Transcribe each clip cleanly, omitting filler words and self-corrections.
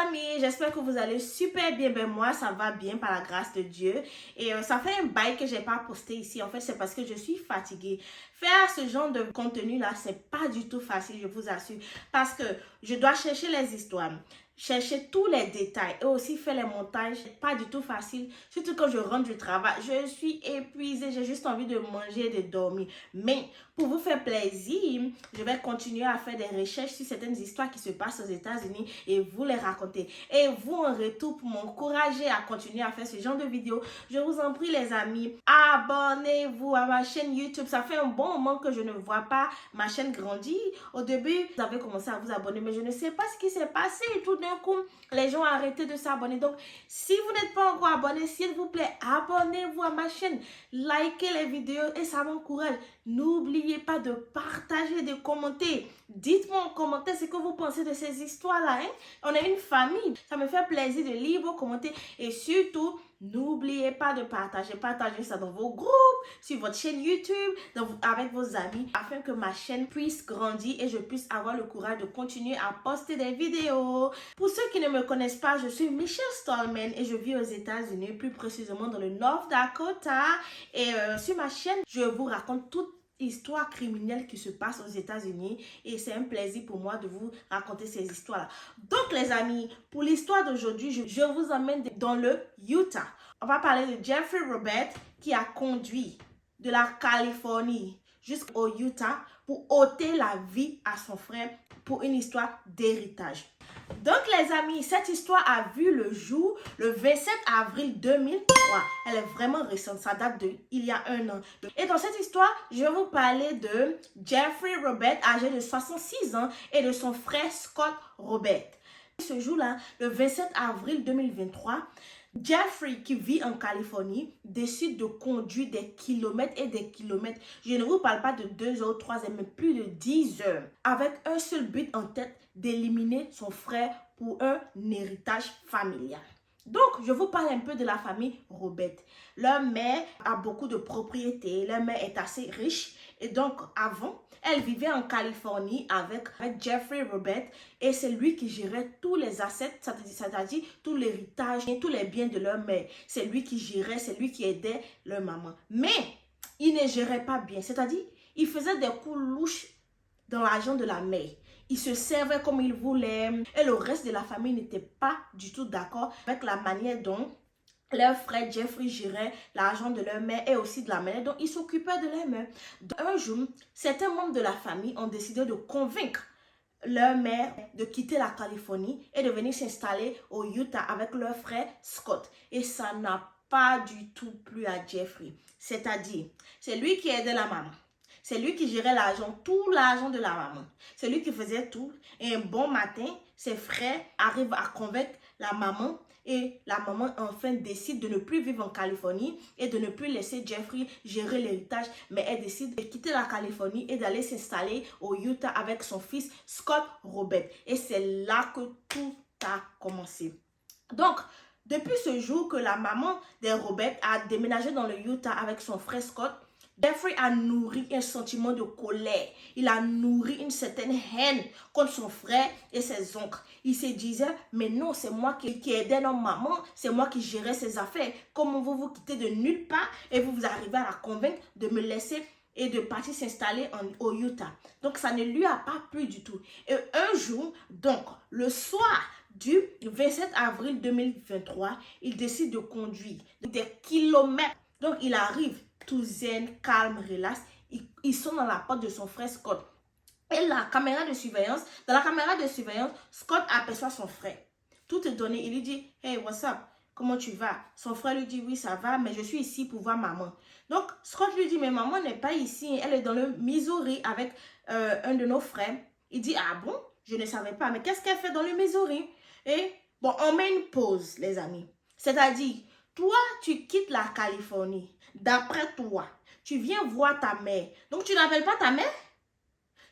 amis, j'espère que vous allez super bien. Ben moi, ça va bien par la grâce de Dieu. Et ça fait un bail que j'ai pas posté ici. En fait, c'est parce que je suis fatiguée. Faire ce genre de contenu-là, c'est pas du tout facile, je vous assure. Parce que je dois chercher les histoires, chercher tous les détails et aussi faire les montages. C'est pas du tout facile. Surtout quand je rentre du travail, je suis épuisée. J'ai juste envie de manger et de dormir. Mais pour vous faire plaisir, je vais continuer à faire des recherches sur certaines histoires qui se passent aux États-Unis et vous les raconter. Et vous, en retour, pour m'encourager à continuer à faire ce genre de vidéos, je vous en prie les amis, abonnez-vous à ma chaîne YouTube. Ça fait un bon moment que je ne vois pas ma chaîne grandir. Au début, vous avez commencé à vous abonner, mais je ne sais pas ce qui s'est passé. Et tout d'un coup, les gens ont arrêté de s'abonner. Donc, si vous n'êtes pas encore abonné, s'il vous plaît, abonnez-vous à ma chaîne. Likez les vidéos et ça m'encourage. N'oubliez pas de partager, de commenter. Dites-moi en commentaire ce que vous pensez de ces histoires-là. Hein? On est une famille. Ça me fait plaisir de lire vos commentaires. Et surtout, n'oubliez pas de partager. Partagez ça dans vos groupes, sur votre chaîne YouTube, avec vos amis, afin que ma chaîne puisse grandir et je puisse avoir le courage de continuer à poster des vidéos. Pour ceux qui ne me connaissent pas, je suis Michelle Stallman et je vis aux États-Unis, plus précisément dans le North Dakota. Et sur ma chaîne, je vous raconte toute histoire criminelle qui se passe aux États-Unis et c'est un plaisir pour moi de vous raconter ces histoires-là. Donc les amis, pour l'histoire d'aujourd'hui, je vous emmène dans le Utah. On va parler de Jeffrey Robert qui a conduit de la Californie jusqu'au Utah pour ôter la vie à son frère pour une histoire d'héritage. Donc les amis, cette histoire a vu le jour le 27 avril 2003. Elle est vraiment récente, ça date il y a un an. Et dans cette histoire, je vais vous parler de Jeffrey Robert, âgé de 66 ans, et de son frère Scott Robert. Ce jour-là, le 27 avril 2023, Jeffrey, qui vit en Californie, décide de conduire des kilomètres et des kilomètres. Je ne vous parle pas de 2 heures, 3 heures, mais plus de 10 heures. Avec un seul but en tête, d'éliminer son frère pour un héritage familial. Donc, je vous parle un peu de la famille Robert. Leur mère a beaucoup de propriétés. Leur mère est assez riche. Et donc, avant, elle vivait en Californie avec Jeffrey Robert. Et c'est lui qui gérait tous les assets, c'est-à-dire tout l'héritage et tous les biens de leur mère. C'est lui qui gérait, c'est lui qui aidait leur maman. Mais, il ne gérait pas bien. C'est-à-dire, il faisait des coups louches dans l'argent de la mère. Il se servait comme il voulait et le reste de la famille n'était pas du tout d'accord avec la manière dont leur frère Jeffrey gérait l'argent de leur mère et aussi de la manière dont ils s'occupaient de leur mère. Un jour, certains membres de la famille ont décidé de convaincre leur mère de quitter la Californie et de venir s'installer au Utah avec leur frère Scott. Et ça n'a pas du tout plu à Jeffrey. C'est-à-dire, c'est lui qui aidait la maman. C'est lui qui gérait l'argent, tout l'argent de la maman. C'est lui qui faisait tout. Et un bon matin, ses frères arrivent à convaincre la maman. Et la maman enfin décide de ne plus vivre en Californie et de ne plus laisser Jeffrey gérer l'héritage. Mais elle décide de quitter la Californie et d'aller s'installer au Utah avec son fils Scott Robert. Et c'est là que tout a commencé. Donc, depuis ce jour que la maman de Robert a déménagé dans le Utah avec son frère Scott, Jeffrey a nourri un sentiment de colère. Il a nourri une certaine haine contre son frère et ses oncles. Il se disait, mais non, c'est moi qui aidais notre maman, c'est moi qui gérais ses affaires. Comment vous vous quittez de nulle part et vous arrivez à la convaincre de me laisser et de partir s'installer au Utah. Donc, ça ne lui a pas plu du tout. Et un jour, donc, le soir du 27 avril 2023, il décide de conduire des kilomètres. Donc, il arrive tout zen, calme, relax. Ils sont dans la porte de son frère Scott. Et dans la caméra de surveillance, Scott aperçoit son frère. Tout est donné. Il lui dit, hey, what's up? Comment tu vas? Son frère lui dit, oui, ça va, mais je suis ici pour voir maman. Donc, Scott lui dit, mais maman n'est pas ici. Elle est dans le Missouri avec un de nos frères. Il dit, ah bon? Je ne savais pas. Mais qu'est-ce qu'elle fait dans le Missouri? Et bon, on met une pause, les amis. C'est-à-dire, toi, tu quittes la Californie. D'après toi, tu viens voir ta mère. Donc, tu n'appelles pas ta mère?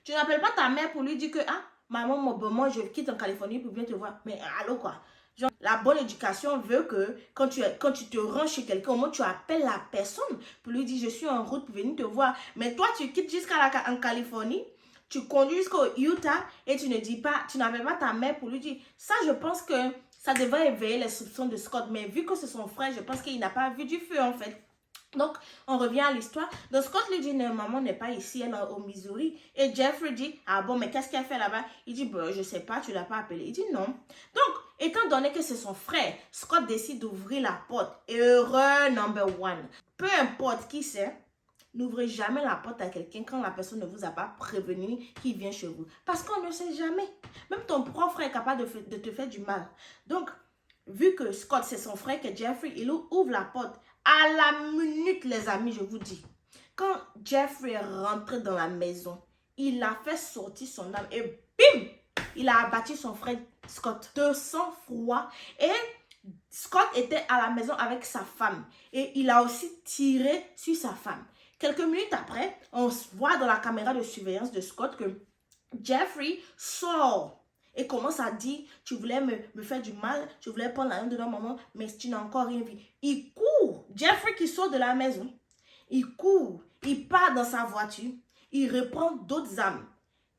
Tu n'appelles pas ta mère pour lui dire que, ah, maman, moi, je quitte en Californie pour venir te voir. Mais allô, quoi? Genre, la bonne éducation veut que quand tu te rends chez quelqu'un, au moins tu appelles la personne pour lui dire, je suis en route pour venir te voir. Mais toi, tu quittes jusqu'à en Californie. Tu conduis jusqu'au Utah et tu ne dis pas, tu n'avais pas ta mère pour lui dire. Ça, je pense que ça devrait éveiller les soupçons de Scott. Mais vu que c'est son frère, je pense qu'il n'a pas vu du feu en fait. Donc, on revient à l'histoire. Donc, Scott lui dit, non, maman n'est pas ici, elle est au Missouri. Et Jeffrey dit, ah bon, mais qu'est-ce qu'elle fait là-bas? Il dit, bon, je sais pas, tu l'as pas appelé. Il dit, non. Donc, étant donné que c'est son frère, Scott décide d'ouvrir la porte. Erreur number one. Peu importe qui c'est, n'ouvrez jamais la porte à quelqu'un quand la personne ne vous a pas prévenu qu'il vient chez vous. Parce qu'on ne sait jamais. Même ton propre frère est capable de te faire du mal. Donc, vu que Scott, c'est son frère, que Jeffrey, il ouvre la porte. À la minute, les amis, je vous dis. Quand Jeffrey est rentré dans la maison, il a fait sortir son arme et bim! Il a abattu son frère Scott de sang-froid. Et Scott était à la maison avec sa femme. Et il a aussi tiré sur sa femme. Quelques minutes après, on voit dans la caméra de surveillance de Scott que Jeffrey sort et commence à dire, tu voulais me faire du mal, tu voulais prendre la main de notre maman, mais tu n'as encore rien vu. Il court, Jeffrey qui sort de la maison, il court, il part dans sa voiture, il reprend d'autres armes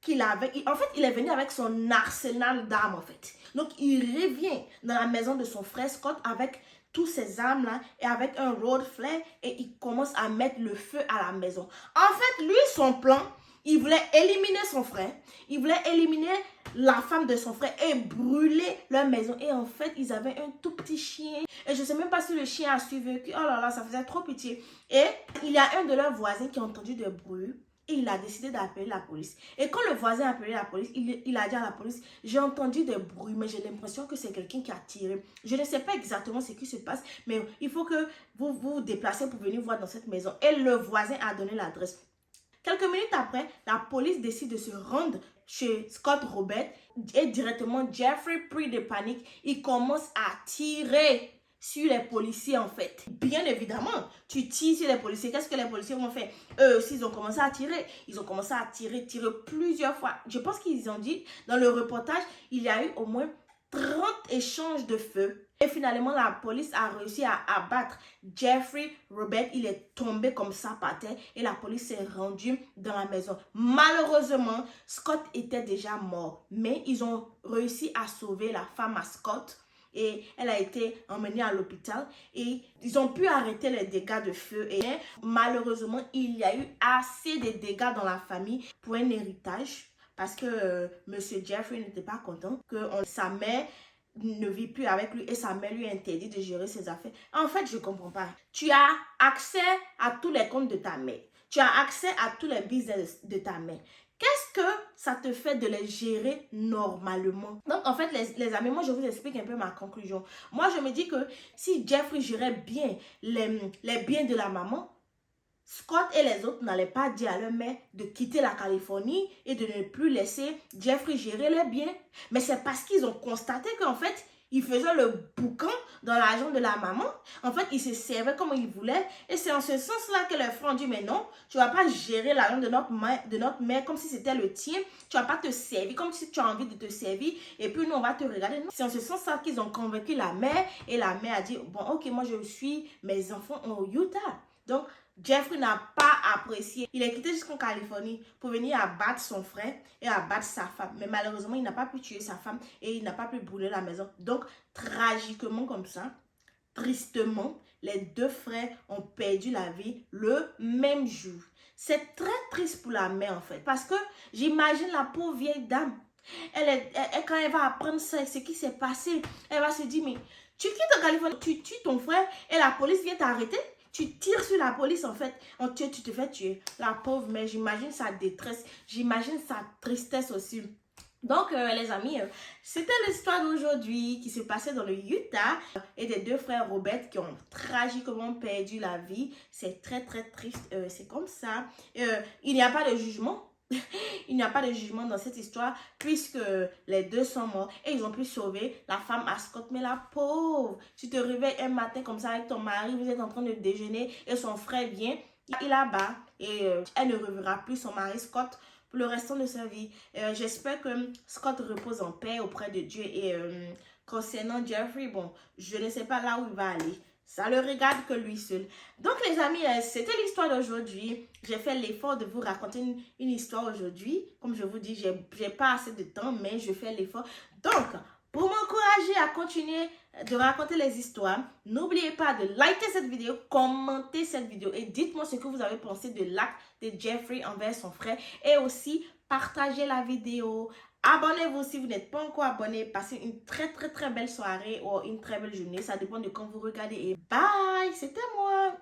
qu'il avait. En fait, il est venu avec son arsenal d'armes en fait. Donc, il revient dans la maison de son frère Scott avec tous ces armes-là et avec un road flare et il commence à mettre le feu à la maison. En fait, lui, son plan, il voulait éliminer son frère, il voulait éliminer la femme de son frère et brûler leur maison. Et en fait, ils avaient un tout petit chien. Et je ne sais même pas si le chien a survécu. Oh là là, ça faisait trop pitié. Et il y a un de leurs voisins qui a entendu des bruits. Et il a décidé d'appeler la police. Et quand le voisin a appelé la police, il a dit à la police, j'ai entendu des bruits, mais j'ai l'impression que c'est quelqu'un qui a tiré. Je ne sais pas exactement ce qui se passe, mais il faut que vous vous déplacez pour venir voir dans cette maison. Et le voisin a donné l'adresse. Quelques minutes après, la police décide de se rendre chez Scott Robert et directement Jeffrey, pris de panique, il commence à tirer sur les policiers en fait. Bien évidemment, tu tires sur les policiers. Qu'est-ce que les policiers vont faire? Eux aussi, ils ont commencé à tirer. Ils ont commencé à tirer plusieurs fois. Je pense qu'ils ont dit, dans le reportage, il y a eu au moins 30 échanges de feu. Et finalement, la police a réussi à abattre Jeffrey Robert. Il est tombé comme ça par terre et la police s'est rendue dans la maison. Malheureusement, Scott était déjà mort. Mais ils ont réussi à sauver la femme à Scott. Et elle a été emmenée à l'hôpital et ils ont pu arrêter les dégâts de feu. Et malheureusement, il y a eu assez de dégâts dans la famille pour un héritage parce que Monsieur Jeffrey n'était pas content que sa mère ne vit plus avec lui et sa mère lui a interdit de gérer ses affaires. En fait, je ne comprends pas. Tu as accès à tous les comptes de ta mère. Tu as accès à tous les business de ta mère. Qu'est-ce que ça te fait de les gérer normalement? Donc, en fait, les amis, moi, je vous explique un peu ma conclusion. Moi, je me dis que si Jeffrey gérait bien les biens de la maman, Scott et les autres n'allaient pas dire à leur mère de quitter la Californie et de ne plus laisser Jeffrey gérer les biens. Mais c'est parce qu'ils ont constaté qu'en fait, il faisait le boucan dans l'argent de la maman. En fait, il se servait comme il voulait. Et c'est en ce sens-là que les frères ont dit, mais non, tu ne vas pas gérer l'argent de notre mère comme si c'était le tien. Tu ne vas pas te servir comme si tu as envie de te servir. Et puis nous, on va te regarder. C'est en ce sens-là qu'ils ont convaincu la mère. Et la mère a dit, bon, ok, moi je suis mes enfants au Utah. Donc, Jeffrey n'a pas apprécié. Il est quitté jusqu'en Californie pour venir abattre son frère et abattre sa femme. Mais malheureusement, il n'a pas pu tuer sa femme et il n'a pas pu brûler la maison. Donc, tragiquement comme ça, tristement, les deux frères ont perdu la vie le même jour. C'est très triste pour la mère en fait. Parce que j'imagine la pauvre vieille dame. Quand elle va apprendre ça, ce qui s'est passé, elle va se dire, mais tu quittes en Californie, tu tues ton frère et la police vient t'arrêter. Tu tires sur la police en fait, tu te fais tuer. La pauvre mère, j'imagine sa détresse, j'imagine sa tristesse aussi. Donc les amis, c'était l'histoire d'aujourd'hui qui s'est passée dans le Utah et des deux frères Robert qui ont tragiquement perdu la vie. C'est très très triste, c'est comme ça. Il n'y a pas de jugement. Il n'y a pas de jugement dans cette histoire puisque les deux sont morts et ils ont pu sauver la femme à Scott. Mais la pauvre, tu te réveilles un matin comme ça avec ton mari, vous êtes en train de déjeuner et son frère vient, il abat et elle ne reverra plus son mari Scott pour le restant de sa vie. J'espère que Scott repose en paix auprès de Dieu et concernant Jeffrey, bon, je ne sais pas là où il va aller. ça le regarde que lui seul. Donc les amis, c'était l'histoire d'aujourd'hui. J'ai fait l'effort de vous raconter une histoire aujourd'hui. Comme je vous dis, j'ai pas assez de temps, mais je fais l'effort. Donc, pour m'encourager à continuer de raconter les histoires, n'oubliez pas de liker cette vidéo, commenter cette vidéo et dites-moi ce que vous avez pensé de l'acte de Jeffrey envers son frère et aussi partagez la vidéo. Abonnez-vous si vous n'êtes pas encore abonné. Passez une très belle soirée ou une très belle journée. Ça dépend de quand vous regardez. Et bye, c'était moi.